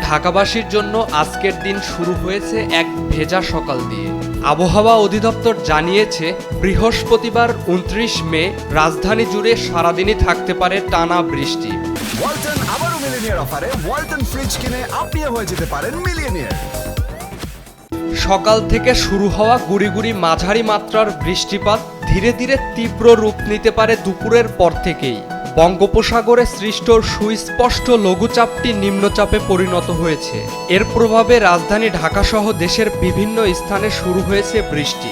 ঢাকাবাসীর জন্য আজকের দিন শুরু হয়েছে এক ভেজা সকাল দিয়ে। আবহাওয়া অধিদপ্তর জানিয়েছে বৃহস্পতিবার ২৯ মে রাজধানী জুড়ে সারাদিনই থাকতে পারে টানা বৃষ্টি। ওয়ালটন আবারও মিলিয়নিয়ার অফারে ওয়ালটন ফ্রিজ কিনে আপনিও হয়ে যেতে পারেন মিলিয়নিয়ার। সকাল থেকে শুরু হওয়া গুড়ি মাঝারি মাত্রার বৃষ্টিপাত ধীরে ধীরে তীব্র রূপ নিতে পারে দুপুরের পর থেকেই। বঙ্গোপসাগরে সৃষ্ট সুস্পষ্ট লঘুচাপটি নিম্নচাপে পরিণত হয়েছে। এর প্রভাবে রাজধানী ঢাকাসহ দেশের বিভিন্ন স্থানে শুরু হয়েছে বৃষ্টি।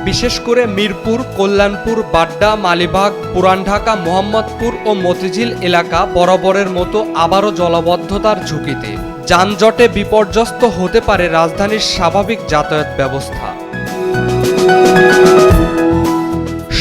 বিশেষ করে মিরপুর, কল্যাণপুর, বাড্ডা, মালিবাগ, পুরান ঢাকা, মোহাম্মদপুর ও মতিঝিল এলাকা বরাবরের মতো আবারও জলাবদ্ধতার ঝুঁকিতে। যানজটে বিপর্যস্ত হতে পারে রাজধানীর স্বাভাবিক যাতায়াত ব্যবস্থা।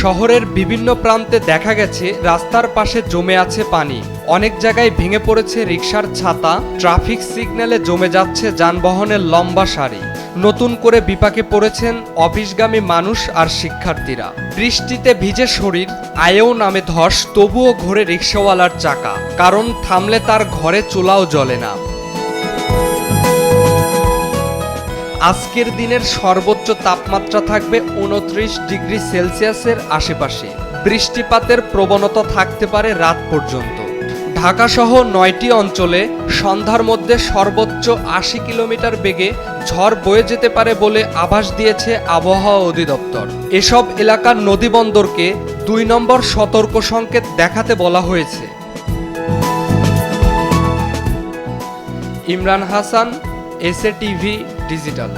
শহরের বিভিন্ন প্রান্তে দেখা গেছে রাস্তার পাশে জমে আছে পানি। অনেক জায়গায় ভেঙে পড়েছে রিকশার ছাতা, ট্রাফিক সিগন্যালে জমে যাচ্ছে যানবাহনের লম্বা সারি। নতুন করে বিপাকে পড়েছেন অফিসগামী মানুষ আর শিক্ষার্থীরা। বৃষ্টিতে ভিজে শরীর, আয়েও নামে ধস, তবুও ঘোরে রিকশাওয়ালার চাকা, কারণ থামলে তার ঘরে চুলাও জ্বলে না। আজকের দিনের সর্বোচ্চ তাপমাত্রা থাকবে ২৯ ডিগ্রি সেলসিয়াসের আশেপাশে। বৃষ্টিপাতের প্রবণতা থাকতে পারে রাত পর্যন্ত। ঢাকাসহ ৯টি অঞ্চলে সন্ধ্যার মধ্যে সর্বোচ্চ ৮০ কিলোমিটার বেগে ঝড় বয়ে যেতে পারে বলে আভাস দিয়েছে আবহাওয়া অধিদপ্তর। এসব এলাকার নদীবন্দরকে ২ নম্বর সতর্ক সংকেত দেখাতে বলা হয়েছে। Imran Hasan, SA TV digital.